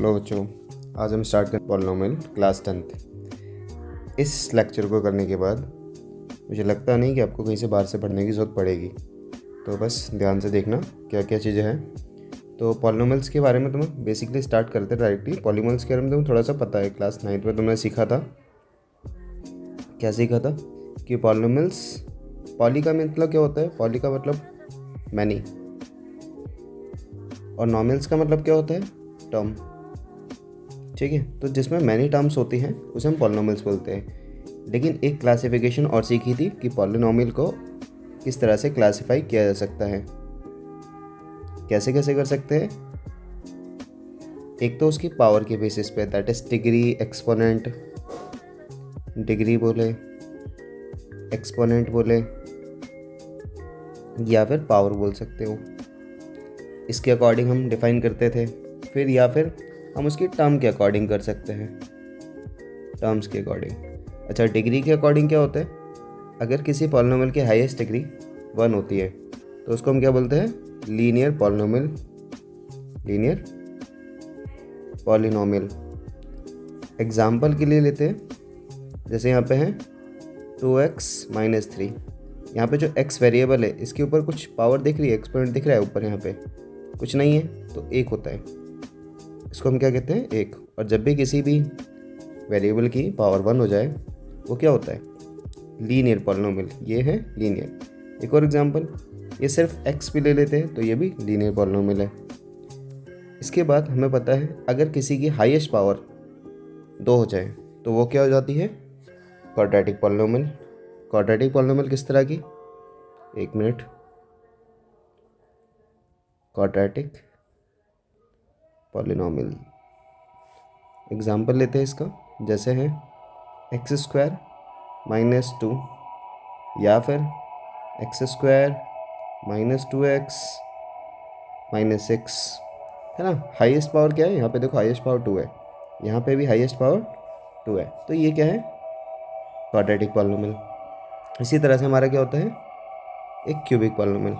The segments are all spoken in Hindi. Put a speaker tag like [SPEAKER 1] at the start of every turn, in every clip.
[SPEAKER 1] हेलो बच्चों, आज हम स्टार्ट करें पॉलिनोमियल क्लास 10th। इस लेक्चर को करने के बाद मुझे लगता नहीं कि आपको कहीं से बाहर से पढ़ने की ज़रूरत पड़ेगी, तो बस ध्यान से देखना क्या क्या चीज़ें हैं। तो पॉलिनोमियल्स के बारे में तुम्हें बेसिकली स्टार्ट करते डायरेक्टली। पॉलिनोमियल्स के बारे में तुम्हें थोड़ा सा पता है, क्लास 9th में तुमने सीखा था। क्या सीखा था कि पॉलिनोमियल्स, पॉली का मतलब क्या होता है? पॉली का मतलब मैनी, और नॉमियल्स का मतलब क्या होता है? टर्म। ठीक है, तो जिसमें मैनी टर्म्स होती हैं उसे हम पॉलिनोमियल्स बोलते हैं। लेकिन एक क्लासिफिकेशन और सीखी थी कि पॉलिनोमियल को किस तरह से क्लासिफाई किया जा सकता है। कैसे कैसे कर सकते हैं? एक तो उसकी पावर के बेसिस पे, that is degree, exponent, degree बोले, एक्सपोनेंट बोले, या फिर पावर बोल सकते हो। इसके अकॉर्डिंग हम डिफाइन करते थे। फिर या फिर हम उसकी टर्म के अकॉर्डिंग कर सकते हैं, टर्म्स के अकॉर्डिंग। अच्छा, डिग्री के अकॉर्डिंग क्या होता है? अगर किसी पॉलिनोमियल की हाईएस्ट डिग्री 1 होती है तो उसको हम क्या बोलते हैं? Linear polynomial, linear polynomial. Example के लिए लेते हैं, जैसे यहाँ पे है 2x - 3। यहाँ पे जो x वेरिएबल है इसके ऊपर कुछ पावर दिख रही है, एक्सपोनेंट दिख रहा है ऊपर, यहाँ पे कुछ नहीं है तो 1 होता है। इसको हम क्या कहते हैं? 1। और जब भी किसी भी वेरिएबल की पावर 1 हो जाए वो क्या होता है? Linear polynomial. ये है लीनियर। एक और एग्जांपल, ये सिर्फ x भी ले लेते हैं तो ये भी लीनियर पॉलिनोमियल है। इसके बाद हमें पता है अगर किसी की हाईएस्ट पावर 2 हो जाए तो वो क्या हो जाती है? Quadratic polynomial. क्वाड्रेटिक पॉलिनोमियल किस तरह की? एक मिनट, क्वाड्रेटिक पॉलिनोमियल एग्जाम्पल लेते हैं इसका, जैसे है x² - 2, या फिर x² - 2x - 6, है ना। हाईएस्ट पावर क्या है? यहाँ पे देखो हाईएस्ट पावर 2 है, यहाँ पे भी हाईएस्ट पावर 2 है, तो ये क्या है? Quadratic polynomial. इसी तरह से हमारा क्या होता है? एक क्यूबिक पॉलिनोमियल।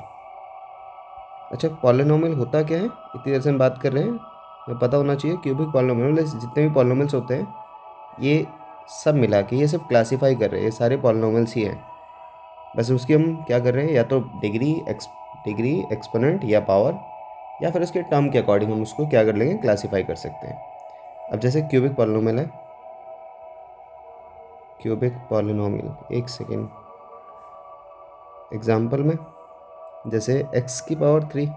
[SPEAKER 1] अच्छा, पॉलिनोमियल होता क्या है? इतनी देर से हम बात कर रहे हैं, हमें पता होना चाहिए क्यूबिक पॉलिनोमियल जितने भी पॉलिनोमियल्स होते हैं ये सब मिला के ये सब क्लासीफाई कर रहे हैं, ये सारे पॉलिनोमियल्स ही हैं। बस उसकी हम क्या कर रहे हैं, या तो डिग्री, एक्सपोनेंट या पावर, या फिर उसके टर्म के अकॉर्डिंग हम उसको क्या कर लेंगे? क्लासीफाई कर सकते हैं। अब जैसे क्यूबिक पॉलिनोमियल है, क्यूबिक पॉलिनोमियल, एक सेकेंड, एग्जाम्पल में जैसे x की पावर 3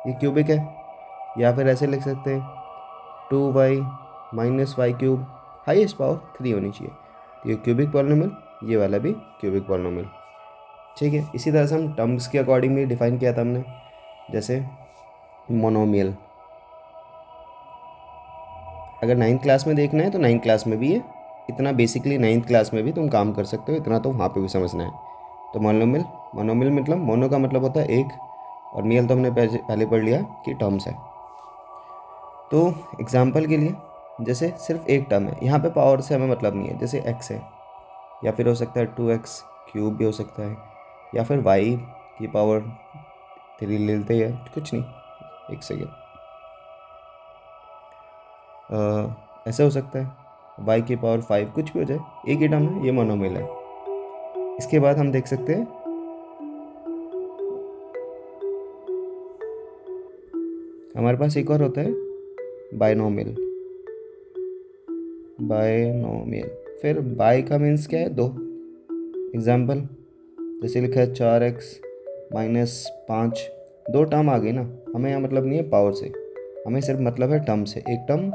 [SPEAKER 1] ये क्यूबिक है, या फिर ऐसे लिख सकते हैं 2y - y³, हाईएस्ट पावर 3 होनी चाहिए, तो ये क्यूबिक पॉलिनोमियल, ये वाला भी क्यूबिक पॉलिनोमियल। ठीक है, इसी तरह से हम टर्म्स के अकॉर्डिंग भी डिफाइन किया था हमने, जैसे मोनोमियल। अगर 9th क्लास में देखना है तो 9th क्लास में भी है, इतना बेसिकली 9th क्लास में भी तुम काम कर सकते हो, इतना तो वहाँ पे भी समझना है। तो मोनोमियल, मोनोमियल मतलब मोनो का मतलब होता है एक, और मियल तो हमने पहले पढ़ लिया कि टर्म्स है। तो एग्जाम्पल के लिए जैसे सिर्फ एक टर्म है, यहाँ पे पावर से हमें मतलब नहीं है, जैसे x है, या फिर हो सकता है 2x³ भी हो सकता है, या फिर y की पावर 3 ले लेते हैं, कुछ नहीं, एक सेकेंड, ऐसा हो सकता है y की पावर 5, कुछ भी हो जाए, एक ही टर्म है, ये मोनोमियल है। इसके बाद हम देख सकते हैं हमारे पास एक और होता है बायनोमियल। बायनोमियल, फिर बाय का मीन्स क्या है? 2। एग्जाम्पल जैसे लिखा है 4x - 5, 2 टर्म आ गई ना, हमें यहाँ मतलब नहीं है पावर से, हमें सिर्फ मतलब है टर्म से, एक टर्म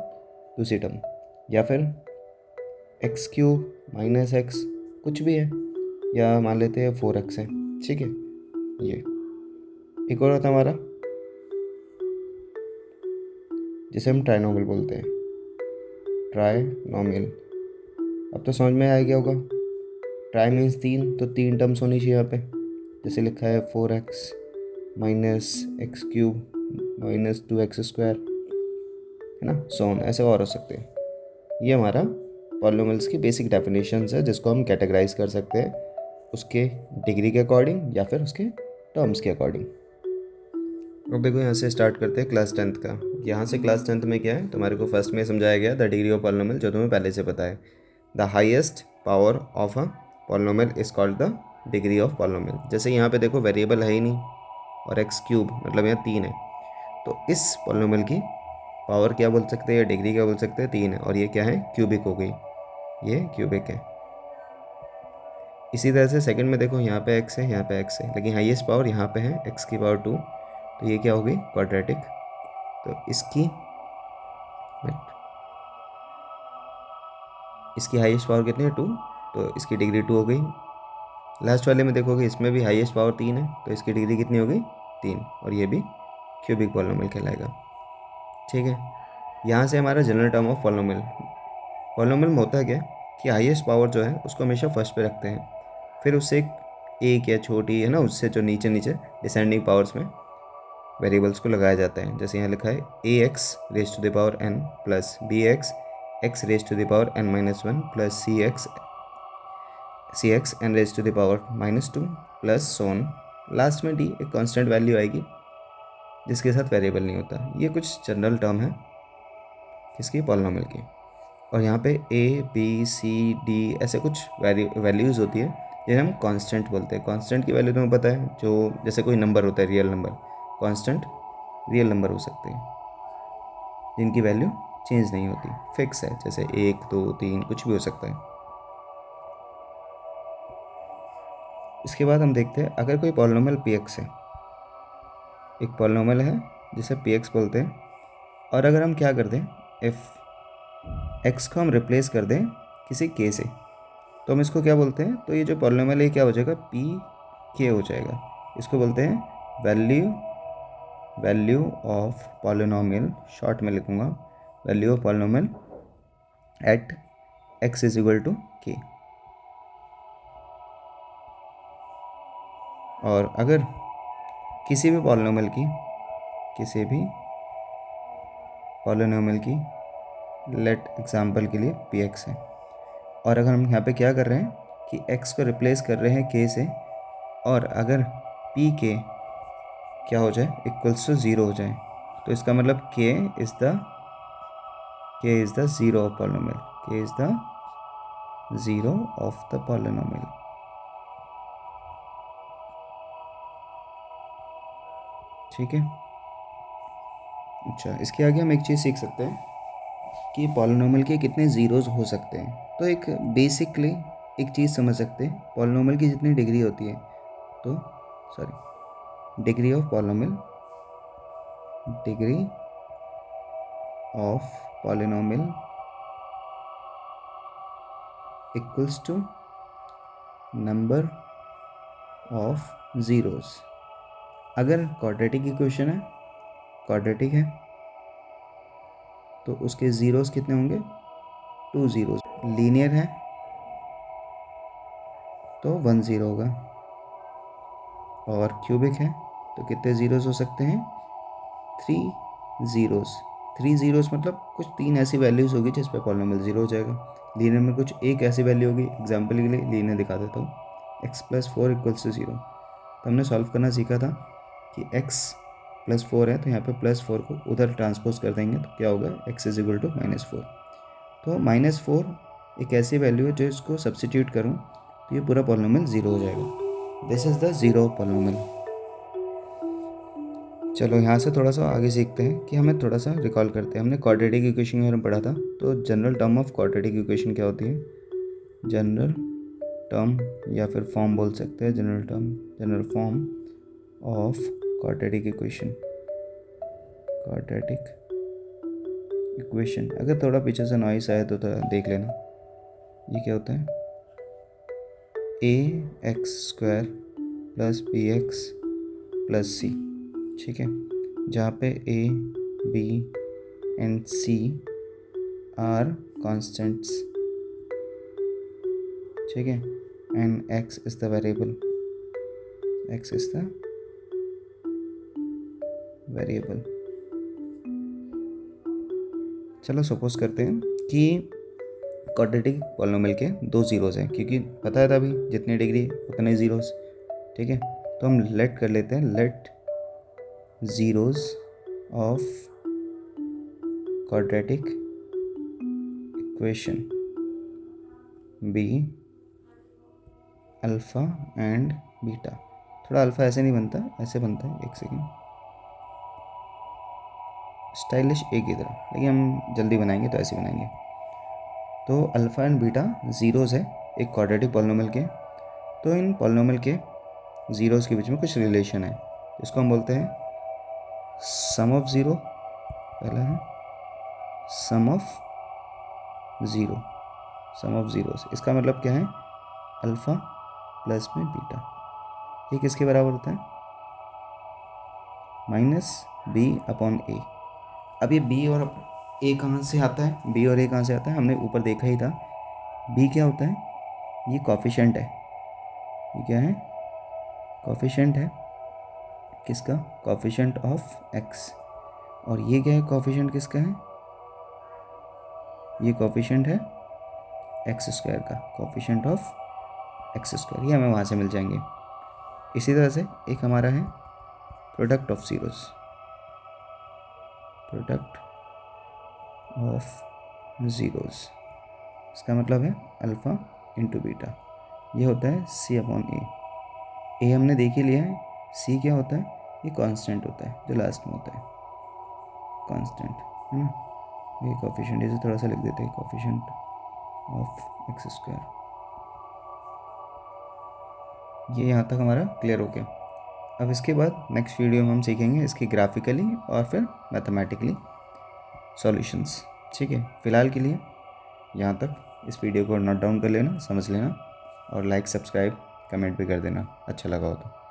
[SPEAKER 1] दूसरी टर्म, या फिर x³ - x, कुछ भी है, या मान लेते हैं 4x है। ठीक है, ये एक और होता है हमारा जिसे हम ट्राइनोमियल बोलते हैं, ट्राइनोमियल। अब तो समझ में आ गया होगा, ट्राई मीन्स 3, तो 3 टर्म्स होनी चाहिए यहाँ पे, जैसे लिखा है 4x - x³ - 2x², है ना, सो ऑन, ऐसे और हो सकते हैं। ये हमारा पॉलिनोमियल्स की बेसिक डेफिनेशंस है, जिसको हम कैटेगराइज कर सकते हैं उसके डिग्री के अकॉर्डिंग या फिर उसके टर्म्स के अकॉर्डिंग। अब देखो यहाँ से स्टार्ट करते हैं क्लास 10th का। यहाँ से क्लास 10th में क्या है, तुम्हारे को फर्स्ट में समझाया गया द डिग्री ऑफ पॉलिनोमियल, जो तुम्हें पहले से पता है। The highest power of a polynomial is called the degree of polynomial. जैसे यहाँ पे देखो वेरिएबल है ही नहीं और एक्स क्यूब मतलब यहाँ 3 है, तो इस पॉलिनोमियल की पावर क्या बोल सकते हैं या डिग्री क्या बोल सकते हैं, 3 है। और ये क्या है, क्यूबिक हो गई, ये क्यूबिक है। इसी तरह से सेकंड में देखो यहाँ पे x है, यहाँ पे x है, लेकिन हाईएस्ट पावर यहाँ पे है x की पावर 2, तो ये क्या हो गई, क्वाड्रेटिक। तो इसकी हाईएस्ट पावर कितनी है, 2, तो इसकी डिग्री 2 हो गई। लास्ट वाले में देखोगे इसमें भी हाईएस्ट पावर 3 है, तो इसकी डिग्री कितनी हो गई, 3, और ये भी क्यूबिक पॉलिनोमियल कहलाएगा। ठीक है, यहाँ से हमारा general term of polynomial. Polynomial में होता है क्या कि हाईएस्ट पावर जो है उसको हमेशा फर्स्ट पे रखते हैं, फिर उससे एक या छोटी है ना, उससे जो नीचे नीचे डिसेंडिंग पावर्स में वेरिएबल्स को लगाया जाता है। जैसे यहाँ लिखा है A X raise to the power n plus B X X raise to the power n-1 plus C X N raise to the power -2 plus so on. Last में डी एक कांस्टेंट वैल्यू आएगी जिसके साथ वेरिएबल नहीं होता। ये कुछ जनरल टर्म है किसकी, पॉलिनोमियल की। और यहाँ पे ए बी सी डी ऐसे कुछ वैल्यूज़ होती है जिन्हें हम कांस्टेंट बोलते हैं। कांस्टेंट की वैल्यू तुम्हें पता है, जो जैसे कोई नंबर होता है real number, constant real number हो सकते हैं जिनकी वैल्यू चेंज नहीं होती, फिक्स है, जैसे 1 2 3 कुछ भी हो सकता है। इसके बाद हम देखते हैं अगर कोई पॉलिनोमियल px है, एक पॉलिनोमियल है जिसे px बोलते हैं, और अगर हम क्या कर दें, इफ़ x को हम रिप्लेस कर दें किसी k से, तो हम इसको क्या बोलते हैं, तो ये जो पॉलिनोमियल है क्या हो जाएगा, पी के हो जाएगा। इसको बोलते हैं वैल्यू ऑफ पॉलिनोमियल, शॉर्ट में लिखूँगा value of polynomial at x is equal to K. और अगर किसी भी पॉलिनोमियल की लेट एग्जाम्पल के लिए px है, और अगर हम यहाँ पे क्या कर रहे हैं कि x को रिप्लेस कर रहे हैं k से, और अगर पी के क्या हो जाए, इक्वल्स टू 0 हो जाए, तो इसका मतलब k is the zero of polynomial, k is the zero of the polynomial. ठीक है, अच्छा इसके आगे हम एक चीज़ सीख सकते हैं कि पॉलिनोमियल के कितने ज़ीरोज़ हो सकते हैं। तो एक बेसिकली एक चीज़ समझ सकते हैं, पॉलिनोमियल की जितनी डिग्री होती है, तो degree of polynomial equals to number of zeros. अगर क्वाड्रेटिक इक्वेशन है, क्वाड्रेटिक है, तो उसके ज़ीरोज़ कितने होंगे, 2 ज़ीरोज़। लीनियर है तो 1 ज़ीरो होगा, और क्यूबिक है तो कितने ज़ीरोज़ हो सकते हैं, 3 ज़ीरोज़। 3 ज़ीरोज़ मतलब कुछ 3 ऐसी वैल्यूज़ होगी जिस पे पॉलिनोमियल 0 हो जाएगा। लीनियर में कुछ एक ऐसी वैल्यू होगी, एग्जाम्पल के लिए लीनियर दिखा देता हूँ, x + 4 = 0। तो हमने सॉल्व करना सीखा था कि x + 4 है, तो यहाँ पे +4 को उधर ट्रांसपोज कर देंगे तो क्या होगा, x इज इक्वल टू -4। तो -4 एक ऐसी वैल्यू है जो इसको सब्सटीट्यूट करूँ तो ये पूरा पॉलिनोमियल 0 हो जाएगा। This is the zero polynomial. चलो यहाँ से थोड़ा सा आगे सीखते हैं कि हमें थोड़ा सा रिकॉल करते हैं। हमने क्वाड्रेटिक इक्वेशन के बारे में पढ़ा था, तो general term of quadratic equation क्या होती है, जनरल टर्म या फिर फॉर्म बोल सकते हैं, general form of quadratic equation. अगर थोड़ा पीछे से नॉइस आए तो थोड़ा देख लेना। ये क्या होता है, ax² + bx + c। ठीक है, जहाँ पे a b and c are constants, ठीक है, and x is the variable, चलो सपोज करते हैं कि क्वाड्रेटिक पॉलिनोमियल के 2 ज़ीरोज़ हैं, क्योंकि पता है तभी जितनी डिग्री उतने ज़ीरोज़। ठीक है, तो हम लेट कर लेते हैं, let zeros of quadratic equation be alpha and beta. थोड़ा अल्फ़ा ऐसे नहीं बनता, ऐसे बनता है, एक सेकेंड, स्टाइलिश एक ही तरह, लेकिन हम जल्दी बनाएंगे तो ऐसे बनाएंगे। तो अल्फ़ा एंड बीटा ज़ीरोज़ है एक क्वाड्रेटिक पॉलिनोमियल के। तो इन पॉलिनोमियल के ज़ीरोज़ के बीच में कुछ रिलेशन है, इसको हम बोलते हैं सम ऑफ ज़ीरो। पहला है sum of zero, sum of zeros. इसका मतलब क्या है, अल्फ़ा प्लस में बीटा, ये किसके बराबर होता है, माइनस बी अपॉन ए। अब ये बी और ए कहाँ से आता है, बी और ए कहाँ से आता है, हमने ऊपर देखा ही था। बी क्या होता है, ये कॉफिशेंट है, ये क्या है, कॉफिशेंट है, किसका, कॉफिशेंट ऑफ एक्स। और ये क्या है, कॉफिशेंट किसका है, ये कॉफिशेंट है एक्स स्क्वायर का, कॉफिशेंट ऑफ एक्स स्क्वायर, ये हमें वहाँ से मिल जाएंगे। इसी तरह से एक हमारा है product of zeros, product of zeros, इसका मतलब है अल्फ़ा इंटू बीटा, ये होता है सी अपॉन ए हमने देख ही लिया है। सी क्या होता है, ये कांस्टेंट होता है जो लास्ट में होता है, कांस्टेंट है ना, ये कोफिशिएंट, इसे थोड़ा सा लिख देते हैं, कोफिशिएंट ऑफ एक्स स्क्वायर। ये यहाँ तक हमारा क्लियर हो गया। अब इसके बाद नेक्स्ट वीडियो में हम सीखेंगे इसकी ग्राफिकली और फिर मैथमेटिकली सॉल्यूशंस। ठीक है, फ़िलहाल के लिए यहाँ तक। इस वीडियो को नोट डाउन कर लेना, समझ लेना, और लाइक सब्सक्राइब कमेंट भी कर देना अच्छा लगा हो तो।